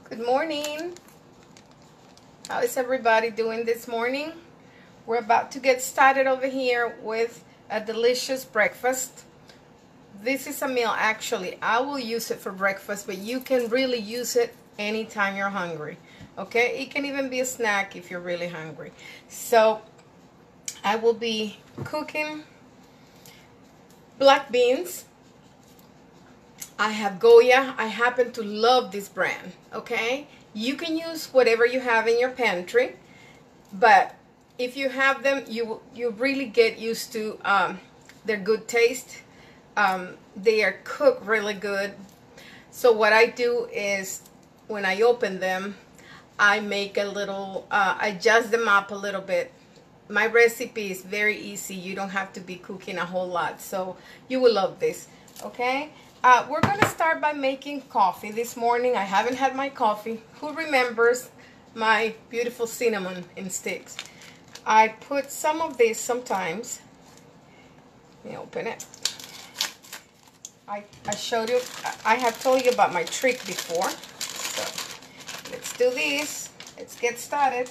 Good morning. How is everybody doing this morning? We're about to get started over here with a delicious breakfast. This is a meal actually. I will use it for breakfast, but you can really use it anytime you're hungry. Okay? It can even be a snack if you're really hungry. So I will be cooking black beans. I have Goya. I happen to love this brand, okay? You can use whatever you have in your pantry, but if you have them, you really get used to their good taste. They are cooked really good. So what I do is when I open them, I make a little, I adjust them up a little bit. My recipe is very easy. You don't have to be cooking a whole lot, so you will love this, okay? We're going to start by making coffee this morning. I haven't had my coffee. Who remembers my beautiful cinnamon in sticks? I put some of this sometimes. Let me open it. I showed you, I have told you about my trick before. So let's do this. Let's get started.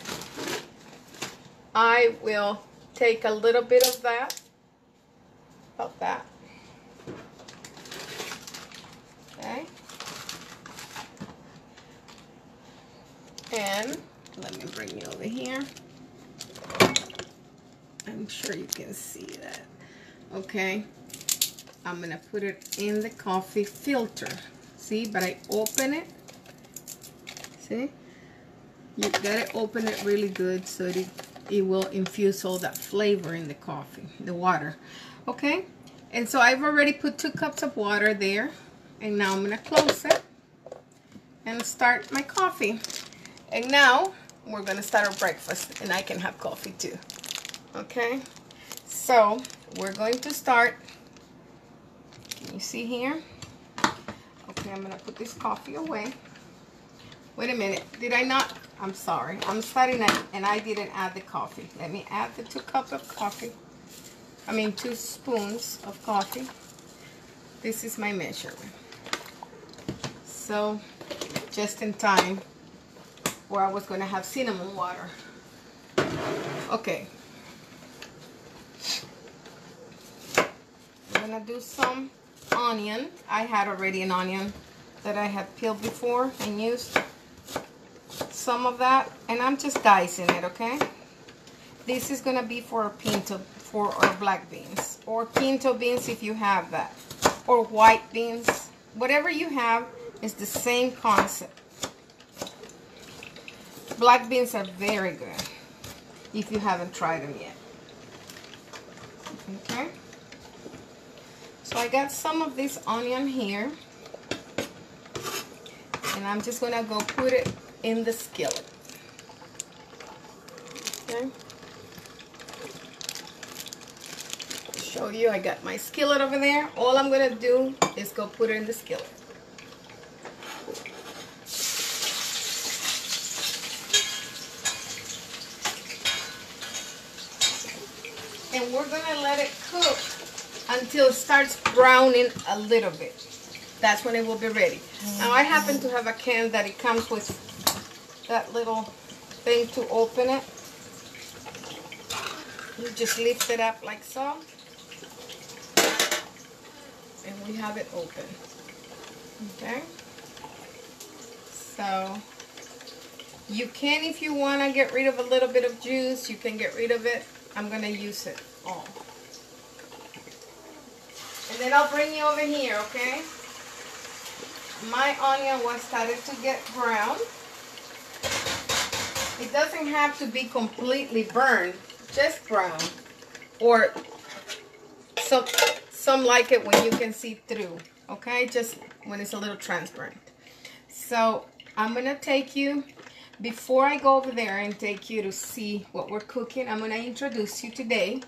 I will take a little bit of that, about that. Okay. And let me bring you over here. I'm sure you can see that. Okay. I'm going to put it in the coffee filter. See, but I open it. See? You got to open it really good so it will infuse all that flavor in the coffee, the water. Okay? And so I've already put 2 cups of water there. And now I'm going to close it and start my coffee. And now we're going to start our breakfast, and I can have coffee too. Okay? So we're going to start. Can you see here? Okay, I'm going to put this coffee away. Wait a minute. Did I not? I'm sorry. I'm starting at, and I didn't add the coffee. Let me add the 2 cups of coffee. 2 spoons of coffee. This is my measurement. So, just in time where I was going to have cinnamon water. Okay. I'm going to do some onion. I had already an onion that I had peeled before and used some of that. And I'm just dicing it, okay? This is going to be for pinto, for our black beans. Or pinto beans if you have that. Or white beans. Whatever you have is the same concept. Black beans are very good if you haven't tried them yet. Okay. So I got some of this onion here. And I'm just going to go put it in the skillet. Okay. Show you, I got my skillet over there. All I'm going to do is go put it in the skillet. And we're going to let it cook until it starts browning a little bit. That's when it will be ready. Now I happen to have a can that it comes with that little thing to open it. You just lift it up like so. And we have it open. Okay? So you can, if you want to get rid of a little bit of juice, you can get rid of it. I'm going to use it all. And then I'll bring you over here, okay? My onion was started to get brown. It doesn't have to be completely burned, just brown. Or some like it when you can see through, okay? Just when it's a little transparent. So I'm going to take you, before I go over there and take you to see what we're cooking, I'm going to introduce you today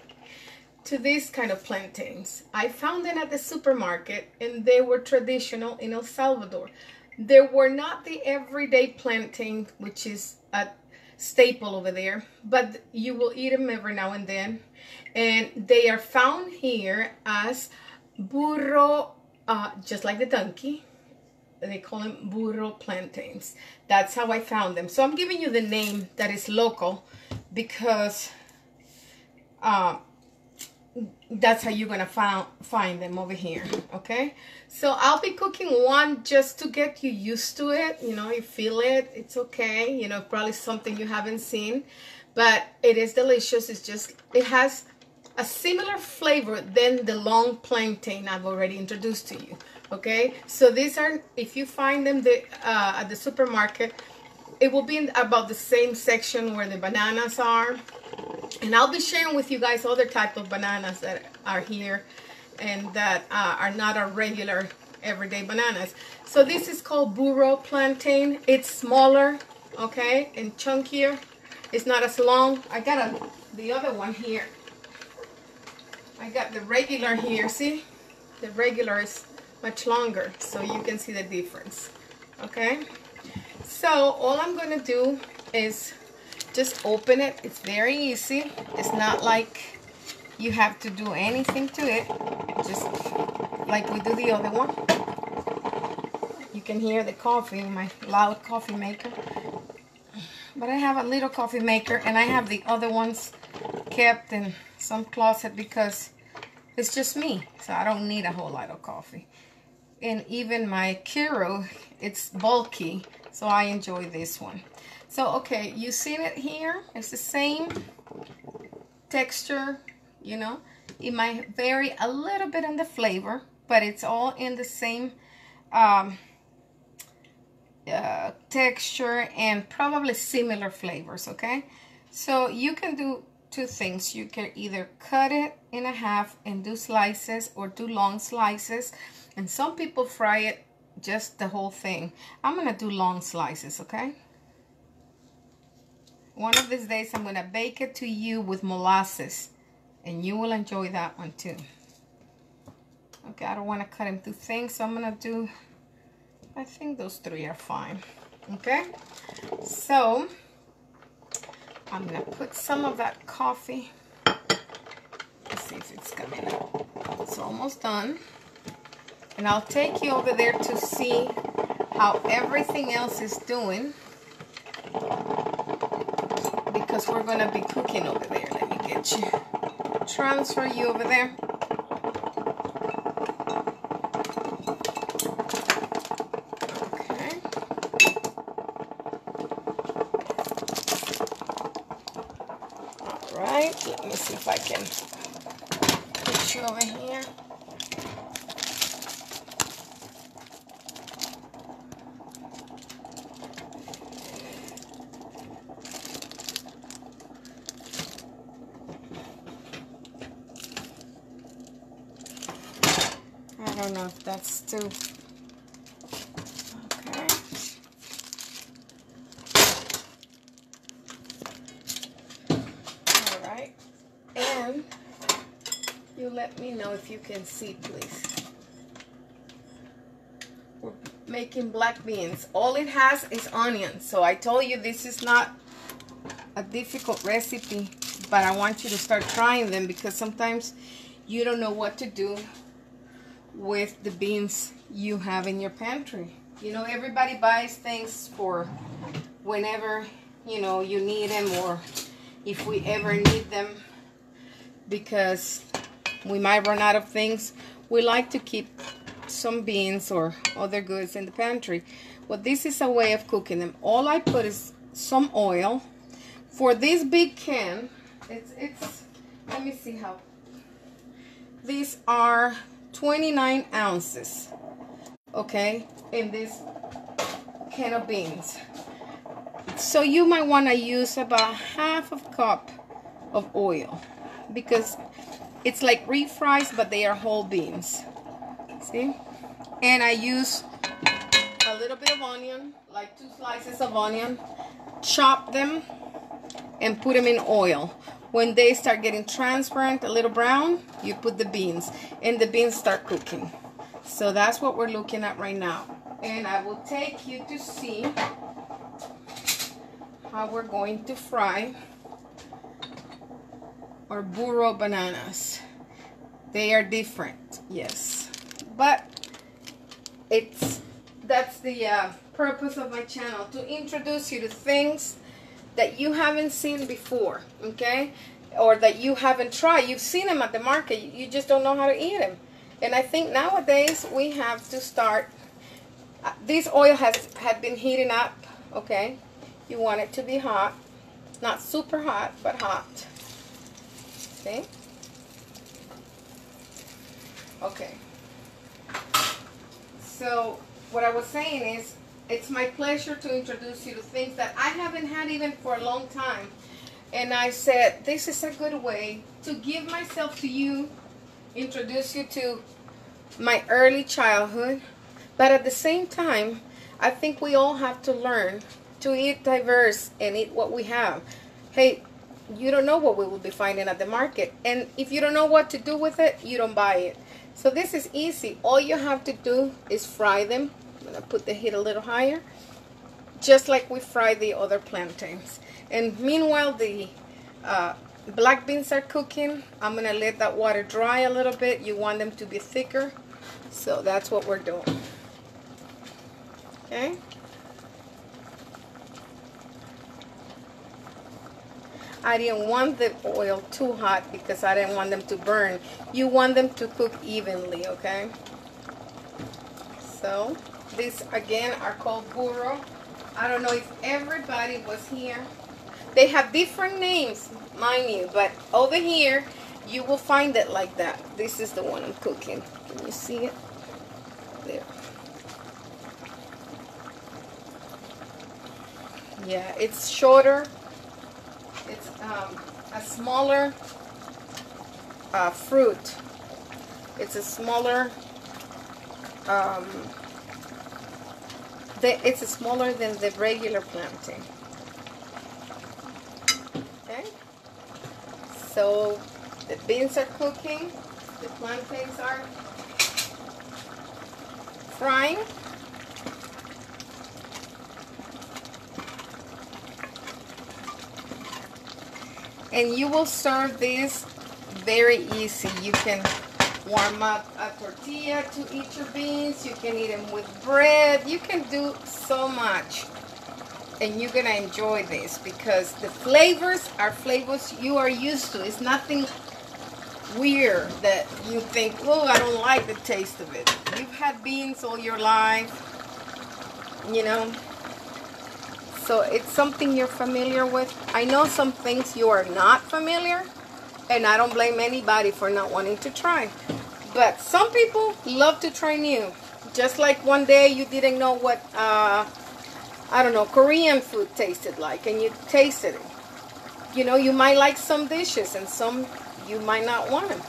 to these kind of plantains. I found them at the supermarket and they were traditional in El Salvador. They were not the everyday plantain, which is a staple over there, but you will eat them every now and then. And they are found here as burro, just like the donkey, They call them burro plantains. That's how I found them. So I'm giving you the name that is local because that's how you're gonna find them over here. Okay, so I'll be cooking one just to get you used to it. You know, you feel it, it's okay. You know, probably something you haven't seen, but it is delicious. It's just, it has a similar flavor than the long plantain I've already introduced to you. Okay, so these are, if you find them at the supermarket, it will be in about the same section where the bananas are. And I'll be sharing with you guys other type of bananas that are here and that are not our regular everyday bananas. So this is called burro plantain. It's smaller, okay, and chunkier. It's not as long. I got the other one here. I got the regular here. See, the regular is much longer, so you can see the difference. Okay, so all I'm gonna do is just open it. It's very easy. It's not like you have to do anything to it, just like we do the other one. You can hear the coffee, my loud coffee maker. But I have a little coffee maker, and I have the other ones kept in some closet because it's just me, so I don't need a whole lot of coffee. And even my Keurig, it's bulky, so I enjoy this one. So, okay, you seen it here? It's the same texture, you know. It might vary a little bit in the flavor, but it's all in the same texture and probably similar flavors, okay? So you can do two things. You can either cut it in half and do slices, or do long slices. And some people fry it just the whole thing. I'm gonna do long slices, okay? One of these days I'm gonna bake it to you with molasses, and you will enjoy that one too. Okay, I don't want to cut them too thin, so I'm gonna do, I think those 3 are fine. Okay, so I'm gonna put some of that coffee. Let's see if it's coming out. It's almost done. And I'll take you over there to see how everything else is doing, because we're going to be cooking over there. Let me get you, transfer you over there. Okay. All right, let me see if I can put you over here. I don't know if that's too, okay. All right, and you let me know if you can see, please. We're making black beans. All it has is onions. So I told you this is not a difficult recipe, but I want you to start trying them, because sometimes you don't know what to do with the beans you have in your pantry. You know, everybody buys things for whenever, you know, you need them, or if we ever need them, because we might run out of things. We like to keep some beans or other goods in the pantry. Well, this is a way of cooking them. All I put is some oil. For this big can, it's let me see how, these are 29 ounces, okay, in this can of beans. So you might want to use about half a cup of oil, because it's like refries, but they are whole beans. See? And I use a little bit of onion, like 2 slices of onion, chop them and put them in oil. When they start getting transparent, a little brown, you put the beans, and the beans start cooking. So that's what we're looking at right now. And I will take you to see how we're going to fry our burro bananas. They are different, yes, but it's that's the purpose of my channel, to introduce you to things that you haven't seen before, okay? Or that you haven't tried. You've seen them at the market, you just don't know how to eat them. And I think nowadays we have to start. This oil had been heating up, okay? You want it to be hot, not super hot, but hot. Okay. Okay. So what I was saying is, it's my pleasure to introduce you to things that I haven't had even for a long time. And I said, this is a good way to give myself to you, introduce you to my early childhood. But at the same time, I think we all have to learn to eat diverse and eat what we have. Hey, you don't know what we will be finding at the market. And if you don't know what to do with it, you don't buy it. So this is easy. All you have to do is fry them. I'm going to put the heat a little higher, just like we fry the other plantains. And meanwhile, the black beans are cooking. I'm going to let that water dry a little bit. You want them to be thicker. So that's what we're doing. Okay. I didn't want the oil too hot because I didn't want them to burn. You want them to cook evenly, okay? So these again are called burro. I don't know if everybody was here. They have different names, mind you, but over here you will find it like that. This is the one I'm cooking. Can you see it? There. Yeah, it's shorter. It's a smaller fruit. It's a smaller. It's smaller than the regular plantain. Okay. So the beans are cooking. The plantains are frying. And you will serve this very easy. You can warm up a tortilla to eat your beans. You can eat them with bread. You can do so much. And you're going to enjoy this because the flavors are flavors you are used to. It's nothing weird that you think, oh, I don't like the taste of it. You've had beans all your life, you know. So it's something you're familiar with. I know some things you are not familiar, and I don't blame anybody for not wanting to try. But some people love to try new. Just like one day you didn't know what, I don't know, Korean food tasted like, and you tasted it. You know, you might like some dishes, and some you might not want them.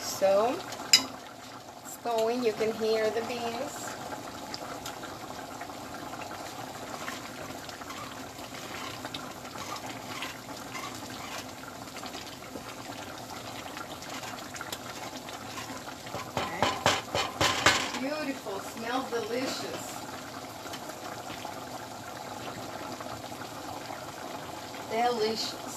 So going, you can hear the beans. Okay. Beautiful, smells delicious. Delicious.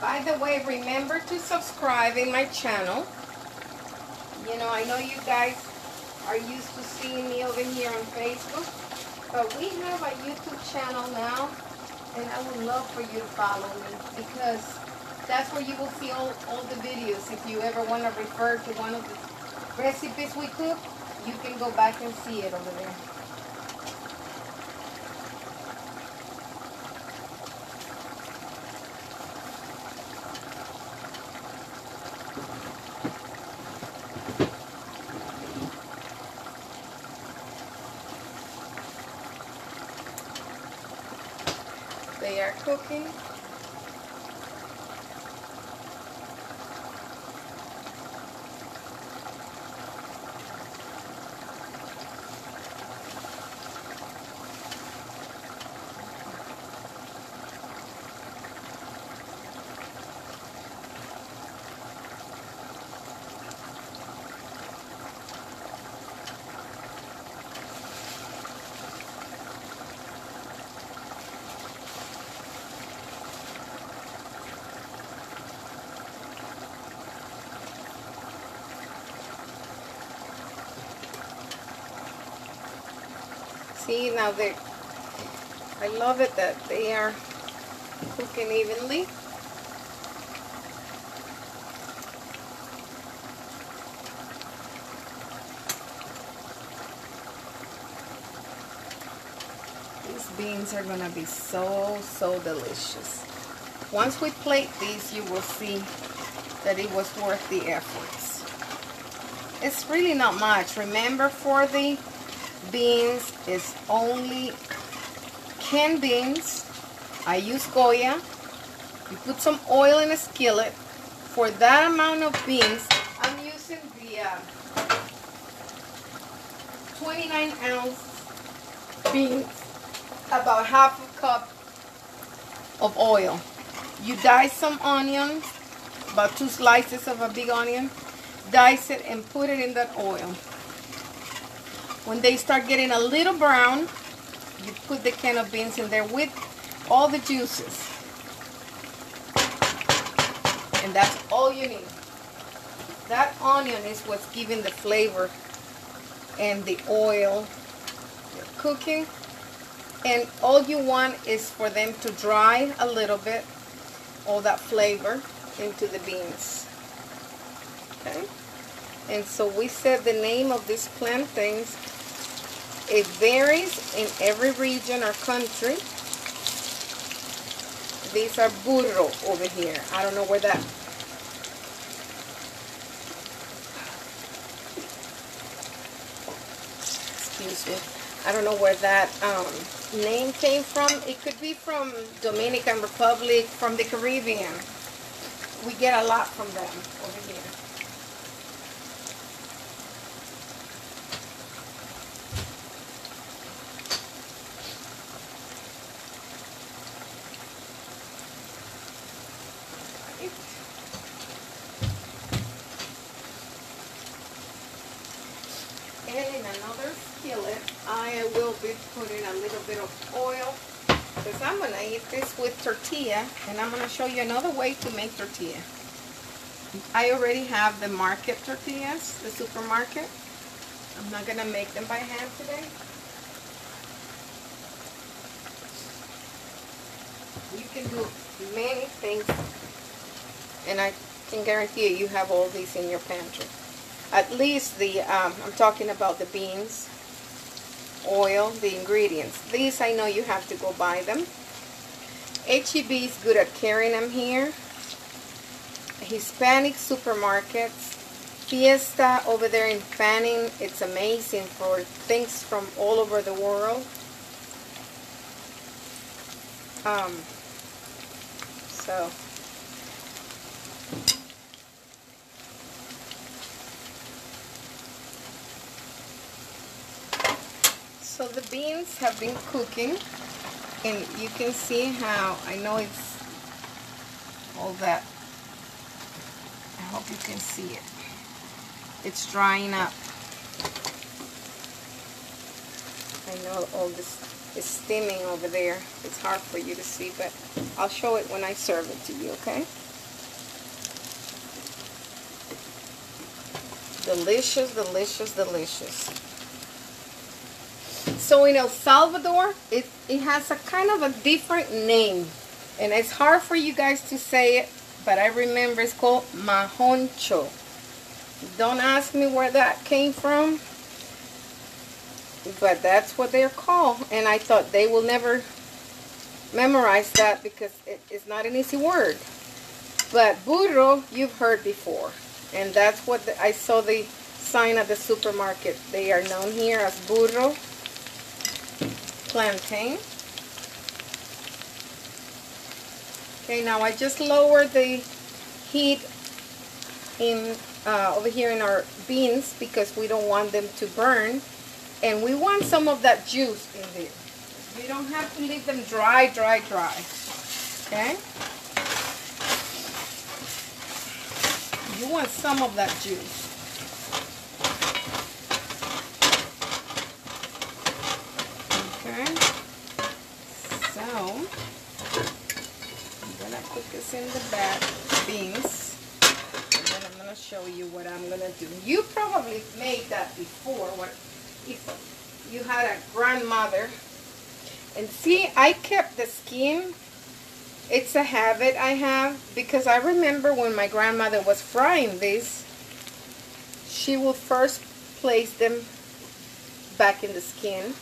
By the way, remember to subscribe in my channel. You know, I know you guys are used to seeing me over here on Facebook, but we have a YouTube channel now, and I would love for you to follow me because that's where you will see all the videos. If you ever want to refer to one of the recipes we cook, you can go back and see it over there. They are cooking. See, now I love it that they are cooking evenly. These beans are gonna be so delicious. Once we plate these, you will see that it was worth the efforts. It's really not much. Remember, for the beans, it's only canned beans. I use Goya. You put some oil in a skillet. For that amount of beans, I'm using the 29-ounce beans, about half a cup of oil. You dice some onions, about 2 slices of a big onion, dice it and put it in that oil. When they start getting a little brown, you put the can of beans in there with all the juices. And that's all you need. That onion is what's giving the flavor and the oil you're cooking. And all you want is for them to dry a little bit, all that flavor into the beans. Okay? And so we said the name of these plantains, it varies in every region or country. These are burro over here. I don't know where that... Excuse me. I don't know where that name came from. It could be from Dominican Republic, from the Caribbean. We get a lot from them over here. And in another skillet, I will be putting a little bit of oil, because I'm going to eat this with tortilla, and I'm going to show you another way to make tortilla. I already have the market tortillas, the supermarket. I'm not going to make them by hand today. You can do many things, and I can guarantee you have all these in your pantry. At least I'm talking about the beans, oil, the ingredients. These I know you have to go buy them. H-E-B is good at carrying them here. Hispanic supermarkets. Fiesta over there in Fanning, it's amazing for things from all over the world. So the beans have been cooking, and you can see how, I know it's all that, I hope you can see it. It's drying up. I know all this is steaming over there. It's hard for you to see, but I'll show it when I serve it to you, okay? Delicious, delicious, delicious. So in El Salvador, it has a kind of a different name, and it's hard for you guys to say it, but I remember it's called mahoncho. Don't ask me where that came from, but that's what they're called, and I thought they will never memorize that because it's not an easy word. But burro, you've heard before, and that's what I saw the sign at the supermarket. They are known here as burro. Plantain. Okay, now I just lowered the heat in over here in our beans because we don't want them to burn, and we want some of that juice in there. You don't have to leave them dry. Okay? You want some of that juice. So, I'm going to put this in the bag, beans, and then I'm going to show you what I'm going to do. You probably made that before. If you had a grandmother. And see, I kept the skin. It's a habit I have because I remember when my grandmother was frying this, she will first place them back in the skin.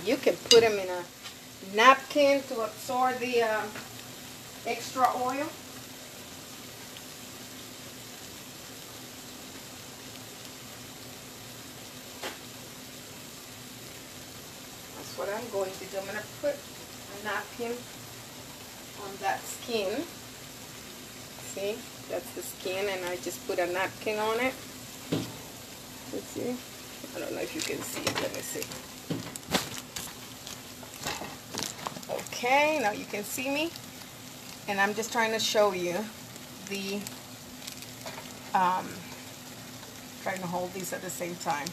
You can put them in a napkin to absorb the extra oil. That's what I'm going to do. I'm going to put a napkin on that skin. See, that's the skin, and I just put a napkin on it. Let's see. I don't know if you can see it. Let me see. Okay, now you can see me. And I'm just trying to show you the, trying to hold these at the same time.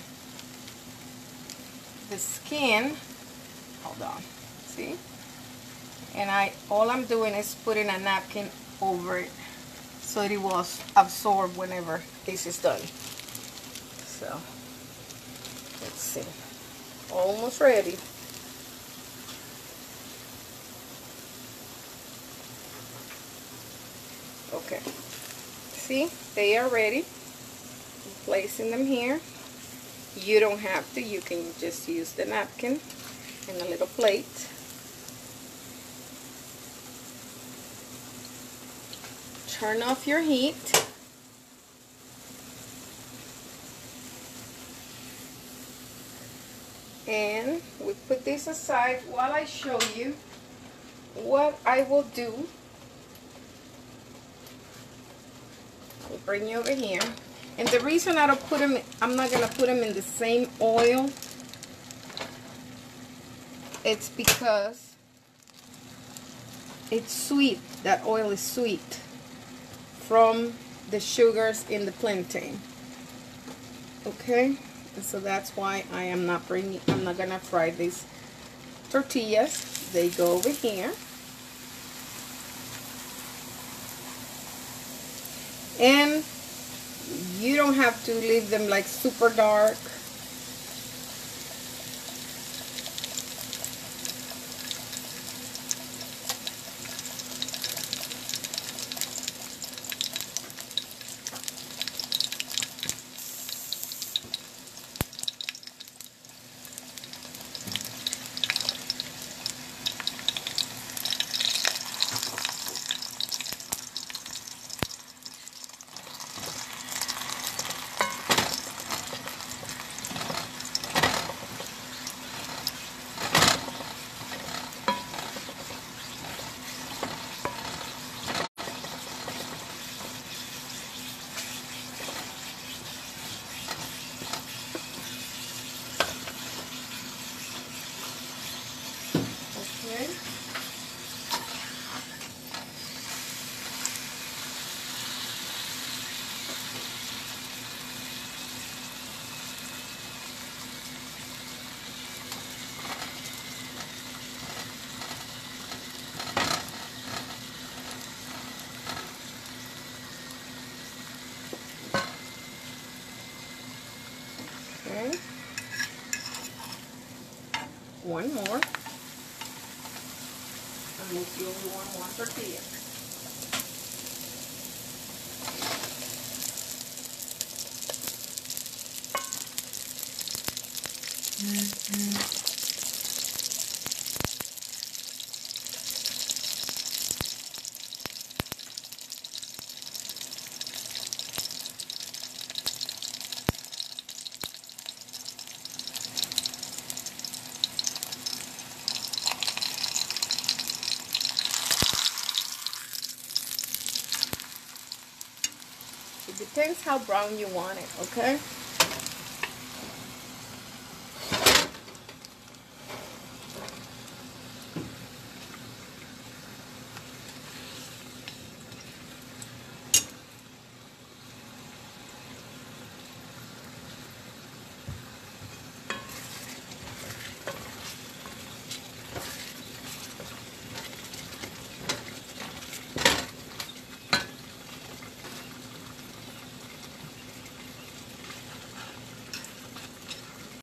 The skin, hold on, see? And all I'm doing is putting a napkin over it so it will absorb whenever this is done. So, let's see. Almost ready. Okay. See, they are ready. I'm placing them here. You don't have to. You can just use the napkin and a little plate. Turn off your heat. And we put this aside while I show you what I will do. I'll bring you over here. And the reason I don't put them, I'm not going to put them in the same oil, it's because it's sweet. That oil is sweet from the sugars in the plantain. Okay? And so that's why I'm not going to fry these tortillas. They go over here. And you don't have to leave them like super dark. Okay. Okay. One more. Unless you only want one tortilla. It depends how brown you want it, okay?